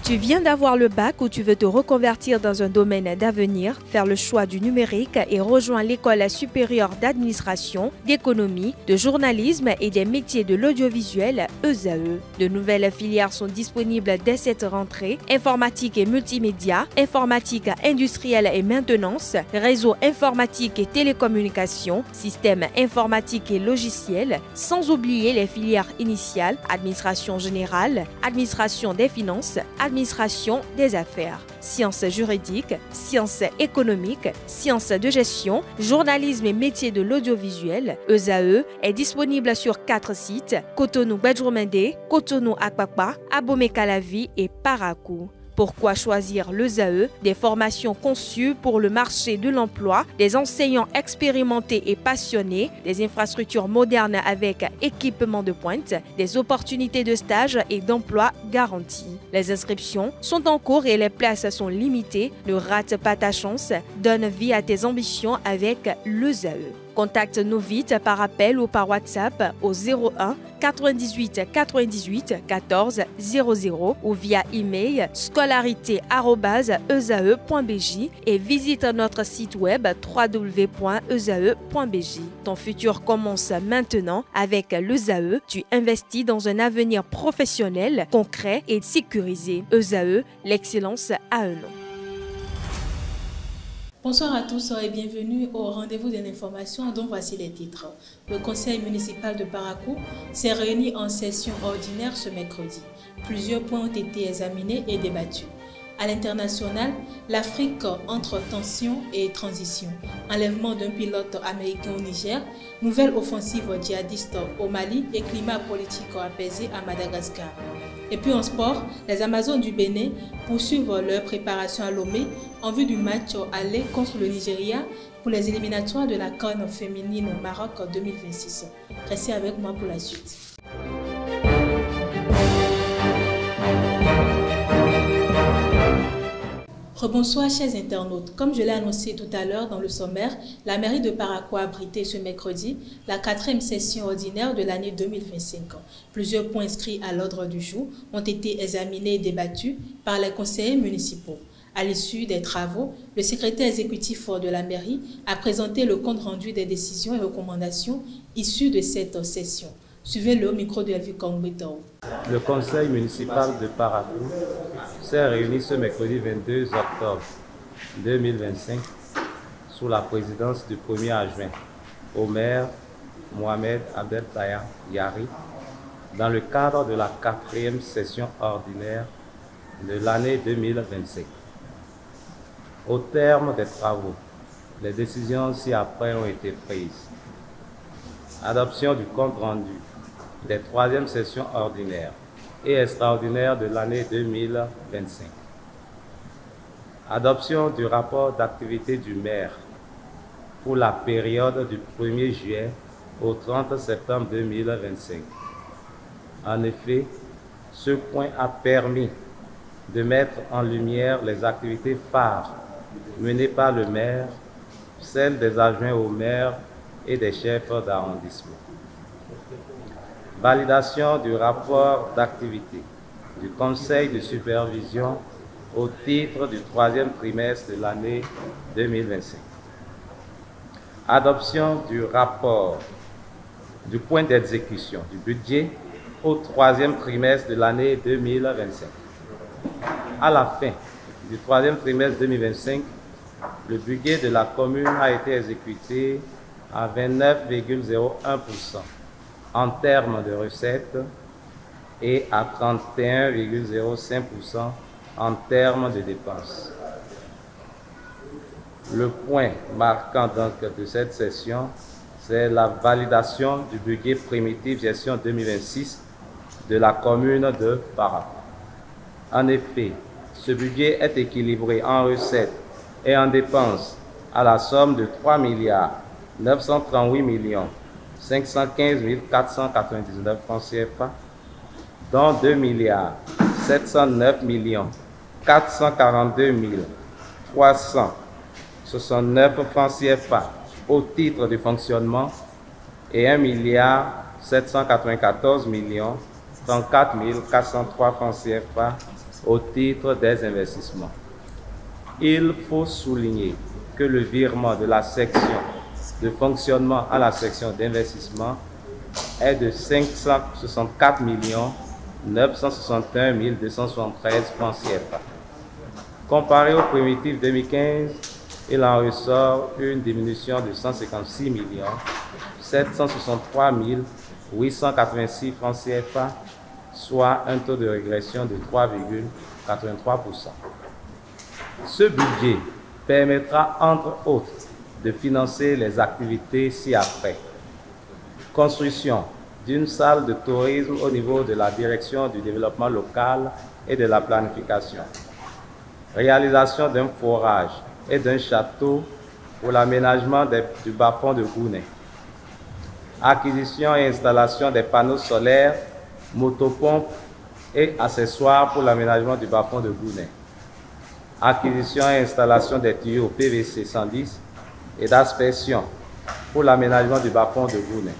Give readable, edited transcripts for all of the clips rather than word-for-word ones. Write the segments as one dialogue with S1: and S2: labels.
S1: Tu viens d'avoir le bac ou tu veux te reconvertir dans un domaine d'avenir, faire le choix du numérique et rejoindre l'école supérieure d'administration, d'économie, de journalisme et des métiers de l'audiovisuel ESAE. De nouvelles filières sont disponibles dès cette rentrée: informatique et multimédia, informatique industrielle et maintenance, réseau informatique et télécommunications, système informatique et logiciel, sans oublier les filières initiales: administration générale, administration des finances, administration des affaires, sciences juridiques, sciences économiques, sciences de gestion, journalisme et métiers de l'audiovisuel. ESAE est disponible sur 4 sites: Cotonou-Badjourmendé, Cotonou-Akpakpa, Abomey-Calavi et Parakou. Pourquoi choisir l'ESAE? Des formations conçues pour le marché de l'emploi, des enseignants expérimentés et passionnés, des infrastructures modernes avec équipement de pointe, des opportunités de stage et d'emploi garanties. Les inscriptions sont en cours et les places sont limitées. Ne rate pas ta chance, donne vie à tes ambitions avec l'ESAE. Contacte-nous vite par appel ou par WhatsApp au 01 98 98 14 00 ou via email scolarité@esae.bj et visite notre site web www.esae.bj. Ton futur commence maintenant avec l'ESAE. Tu investis dans un avenir professionnel, concret et sécurisé. ESAE, l'excellence à un nom.
S2: Bonsoir à tous et bienvenue au rendez-vous de l'information dont voici les titres. Le conseil municipal de Parakou s'est réuni en session ordinaire ce mercredi. Plusieurs points ont été examinés et débattus. À l'international, l'Afrique entre tension et transition, enlèvement d'un pilote américain au Niger, nouvelle offensive djihadiste au Mali et climat politique apaisé à Madagascar. Et puis en sport, les Amazones du Bénin poursuivent leur préparation à Lomé en vue du match aller contre le Nigeria pour les éliminatoires de la CAN féminine au Maroc 2026. Restez avec moi pour la suite. Rebonsoir chers internautes, comme je l'ai annoncé tout à l'heure dans le sommaire, la mairie de Parakou a abrité ce mercredi la 4e session ordinaire de l'année 2025. Plusieurs points inscrits à l'ordre du jour ont été examinés et débattus par les conseillers municipaux. À l'issue des travaux, le secrétaire exécutif de la mairie a présenté le compte rendu des décisions et recommandations issues de cette session. Suivez-le au micro de Elvi Kongbeto.
S3: Le conseil municipal de Parakou s'est réuni ce mercredi 22 octobre 2025 sous la présidence du premier adjoint au maire Mohamed Abdel Taya Yari dans le cadre de la 4e session ordinaire de l'année 2025. Au terme des travaux, les décisions ci-après ont été prises. Adoption du compte rendu des 3e sessions ordinaires et extraordinaires de l'année 2025. Adoption du rapport d'activité du maire pour la période du 1er juillet au 30 septembre 2025. En effet, ce point a permis de mettre en lumière les activités phares menées par le maire, celles des adjoints au maire et des chefs d'arrondissement. Validation du rapport d'activité du conseil de supervision au titre du 3e trimestre de l'année 2025. Adoption du rapport du point d'exécution du budget au 3e trimestre de l'année 2025. À la fin du 3e trimestre 2025, le budget de la commune a été exécuté à 29,01% en termes de recettes et à 31,05% en termes de dépenses. Le point marquant donc de cette session, c'est la validation du budget primitif gestion 2026 de la commune de Parakou. En effet, ce budget est équilibré en recettes et en dépenses à la somme de 3 938 515 499 francs CFA, dont 2 709 442 369 francs CFA au titre du fonctionnement et 1 794 34 403 francs CFA au titre des investissements. Il faut souligner que le virement de la section de fonctionnement à la section d'investissement est de 564 961 273 francs CFA. Comparé au primitif 2015, il en ressort une diminution de 156 763 886 francs CFA, soit un taux de régression de 3,83%. Ce budget permettra, entre autres, de financer les activités ci-après. Construction d'une salle de tourisme au niveau de la direction du développement local et de la planification. Réalisation d'un forage et d'un château pour l'aménagement du bas-fond de Gounet. Acquisition et installation des panneaux solaires, motopompes et accessoires pour l'aménagement du bas-fond de Gounet. Acquisition et installation des tuyaux PVC 110 et d'aspersion pour l'aménagement du bas-fond de Gounet.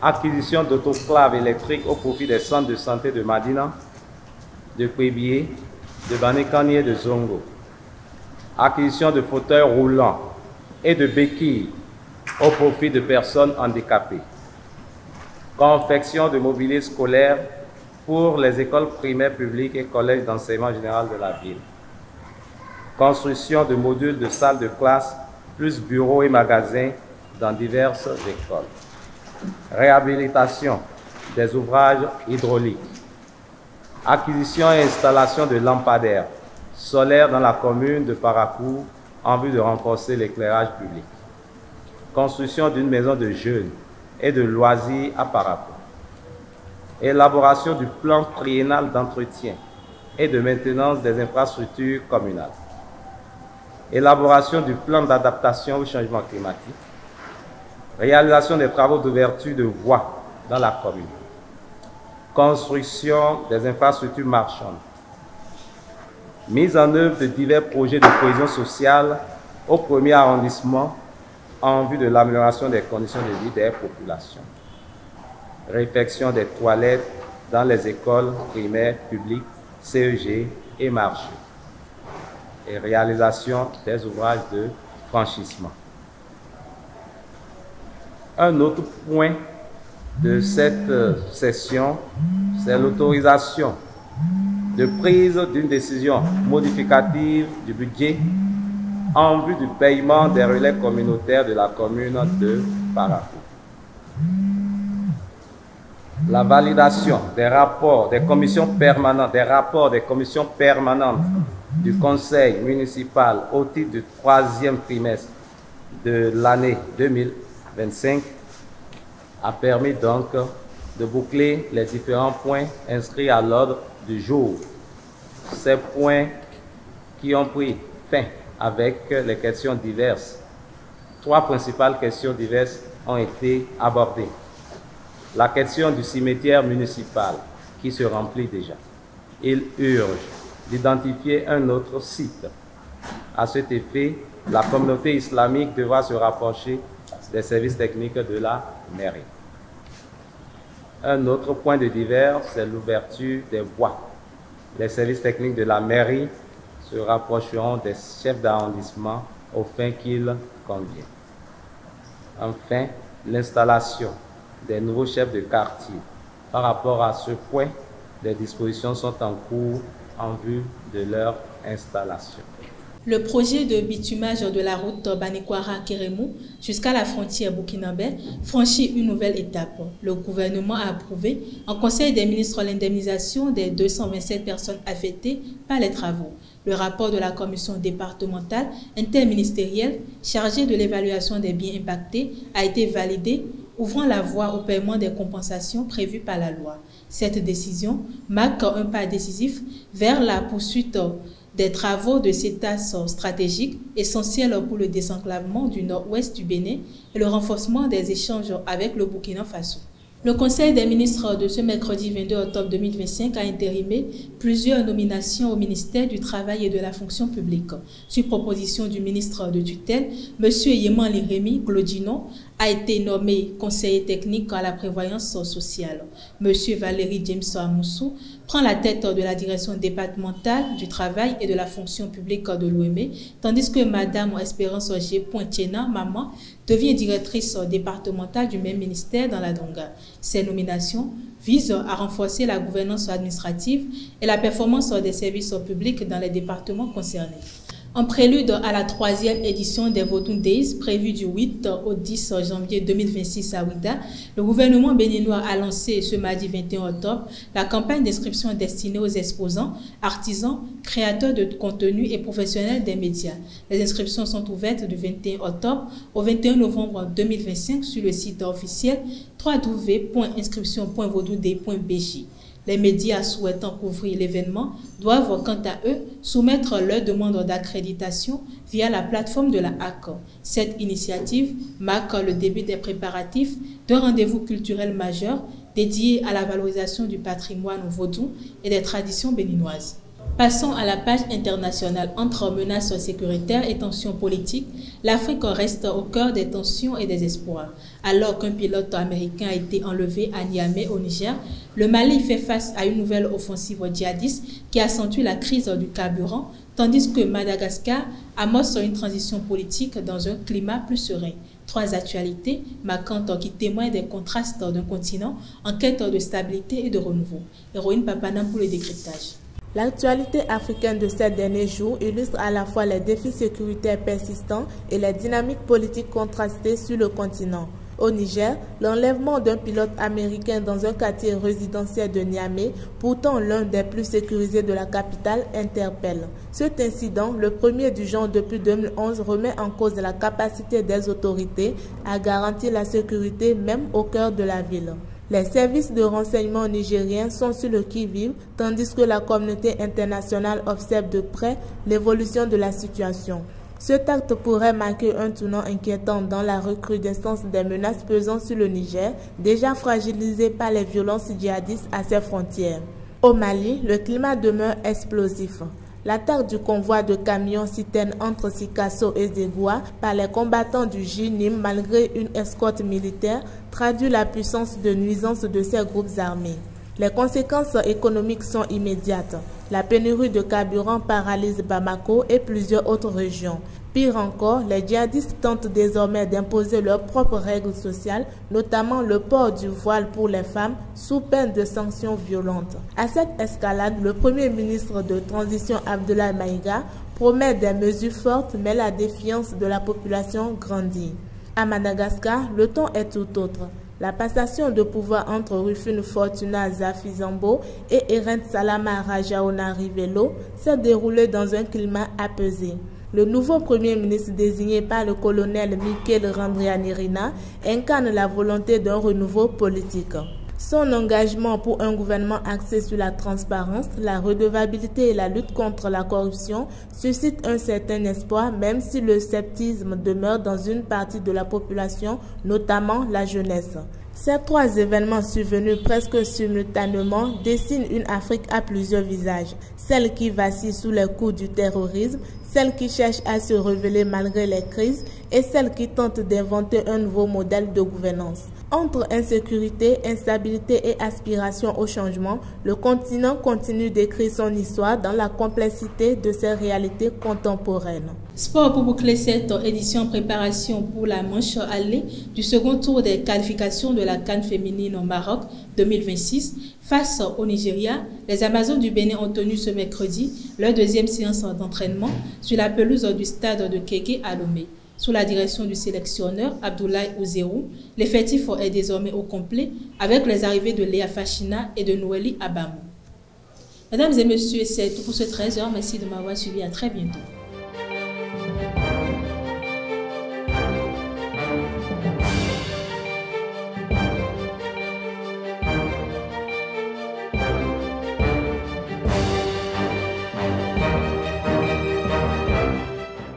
S3: Acquisition d'autoclaves électriques au profit des centres de santé de Madina, de Kwebié, de Banekani et de Zongo. Acquisition de fauteuils roulants et de béquilles au profit de personnes handicapées. Confection de mobilier scolaire pour les écoles primaires publiques et collèges d'enseignement général de la ville. Construction de modules de salles de classe plus bureaux et magasins dans diverses écoles. Réhabilitation des ouvrages hydrauliques. Acquisition et installation de lampadaires solaires dans la commune de Parakou en vue de renforcer l'éclairage public. Construction d'une maison de jeunes et de loisirs à Parakou. Élaboration du plan triennal d'entretien et de maintenance des infrastructures communales. Élaboration du plan d'adaptation au changement climatique. Réalisation des travaux d'ouverture de voies dans la commune. Construction des infrastructures marchandes. Mise en œuvre de divers projets de cohésion sociale au premier arrondissement en vue de l'amélioration des conditions de vie des populations. Réfection des toilettes dans les écoles primaires publiques, CEG et marchés. Et réalisation des ouvrages de franchissement. Un autre point de cette session, c'est l'autorisation de prise d'une décision modificative du budget en vue du paiement des relais communautaires de la commune de Parakou. La validation des rapports des commissions permanentes, du Conseil municipal au titre du 3e trimestre de l'année 2025 a permis donc de boucler les différents points inscrits à l'ordre du jour. Ces points qui ont pris fin avec les questions diverses. 3 principales questions diverses ont été abordées. La question du cimetière municipal qui se remplit déjà. Il urge d'identifier un autre site. À cet effet, la communauté islamique devra se rapprocher des services techniques de la mairie. Un autre point de divers, c'est l'ouverture des voies. Les services techniques de la mairie se rapprocheront des chefs d'arrondissement au fin qu'il convient. Enfin, l'installation des nouveaux chefs de quartier. Par rapport à ce point, des dispositions sont en cours en vue de leur installation.
S2: Le projet de bitumage de la route Banekwara-Kérémou jusqu'à la frontière burkinabé franchit une nouvelle étape. Le gouvernement a approuvé en Conseil des ministres l'indemnisation des 227 personnes affectées par les travaux. Le rapport de la commission départementale interministérielle chargée de l'évaluation des biens impactés a été validé, ouvrant la voie au paiement des compensations prévues par la loi. Cette décision marque un pas décisif vers la poursuite des travaux de CETAS stratégiques essentiels pour le désenclavement du nord-ouest du Bénin et le renforcement des échanges avec le Burkina Faso. Le Conseil des ministres de ce mercredi 22 octobre 2025 a intérimé plusieurs nominations au ministère du Travail et de la fonction publique. Sur proposition du ministre de tutelle, M. Yeman Liremi Glodino a été nommé conseiller technique à la prévoyance sociale. Monsieur Valérie James Amoussou prend la tête de la direction départementale du travail et de la fonction publique de l'OME, tandis que Madame Espérance G. Pointiena, maman, devient directrice départementale du même ministère dans la Donga. Ces nominations visent à renforcer la gouvernance administrative et la performance des services publics dans les départements concernés. En prélude à la 3e édition des Vodou Days, prévue du 8 au 10 janvier 2026 à Ouidah, le gouvernement béninois a lancé ce mardi 21 octobre la campagne d'inscription destinée aux exposants, artisans, créateurs de contenu et professionnels des médias. Les inscriptions sont ouvertes du 21 octobre au 21 novembre 2025 sur le site officiel www.inscription.vodouday.bj. Les médias souhaitant couvrir l'événement doivent, quant à eux, soumettre leur demande d'accréditation via la plateforme de la HAC. Cette initiative marque le début des préparatifs d'un rendez-vous culturel majeur dédié à la valorisation du patrimoine vaudou et des traditions béninoises. Passons à la page internationale. Entre menaces sécuritaires et tensions politiques, l'Afrique reste au cœur des tensions et des espoirs. Alors qu'un pilote américain a été enlevé à Niamey au Niger, le Mali fait face à une nouvelle offensive djihadiste qui accentue la crise du carburant, tandis que Madagascar amorce une transition politique dans un climat plus serein. Trois actualités marquantes qui témoignent des contrastes d'un continent en quête de stabilité et de renouveau. Héroïne Papanam pour le décryptage.
S4: L'actualité africaine de ces derniers jours illustre à la fois les défis sécuritaires persistants et les dynamiques politiques contrastées sur le continent. Au Niger, l'enlèvement d'un pilote américain dans un quartier résidentiel de Niamey, pourtant l'un des plus sécurisés de la capitale, interpelle. Cet incident, le premier du genre depuis 2011, remet en cause la capacité des autorités à garantir la sécurité même au cœur de la ville. Les services de renseignement nigériens sont sur le qui-vive, tandis que la communauté internationale observe de près l'évolution de la situation. Cet acte pourrait marquer un tournant inquiétant dans la recrudescence des menaces pesant sur le Niger, déjà fragilisé par les violences djihadistes à ses frontières. Au Mali, le climat demeure explosif. L'attaque du convoi de camions citernes entre Sikasso et Zégoua par les combattants du JNIM malgré une escorte militaire traduit la puissance de nuisance de ces groupes armés. Les conséquences économiques sont immédiates. La pénurie de carburant paralyse Bamako et plusieurs autres régions. Pire encore, les djihadistes tentent désormais d'imposer leurs propres règles sociales, notamment le port du voile pour les femmes, sous peine de sanctions violentes. À cette escalade, le Premier ministre de transition Abdoulaye Maïga promet des mesures fortes, mais la défiance de la population grandit. À Madagascar, le ton est tout autre. La passation de pouvoir entre Rufino Fortuna Zafizambo et Eren Salama Rajaona Rivelo s'est déroulée dans un climat apaisé. Le nouveau Premier ministre désigné par le colonel Mikel Randrianirina incarne la volonté d'un renouveau politique. Son engagement pour un gouvernement axé sur la transparence, la redevabilité et la lutte contre la corruption suscite un certain espoir, même si le sceptisme demeure dans une partie de la population, notamment la jeunesse. Ces trois événements survenus presque simultanément dessinent une Afrique à plusieurs visages. Celle qui vacille sous les coups du terrorisme, celle qui cherche à se révéler malgré les crises et celle qui tente d'inventer un nouveau modèle de gouvernance. Entre insécurité, instabilité et aspiration au changement, le continent continue d'écrire son histoire dans la complexité de ses réalités contemporaines.
S2: Sport pour boucler cette édition préparation pour la manche allée du second tour des qualifications de la CAN féminine au Maroc 2026. Face au Nigeria, les Amazones du Bénin ont tenu ce mercredi leur deuxième séance d'entraînement sur la pelouse du stade de Kéké à Lomé. Sous la direction du sélectionneur Abdoulaye Ouzérou, l'effectif est désormais au complet avec les arrivées de Léa Fachina et de Noélie Abamou. Mesdames et messieurs, c'est tout pour ce 13h. Merci de m'avoir suivi. À très bientôt.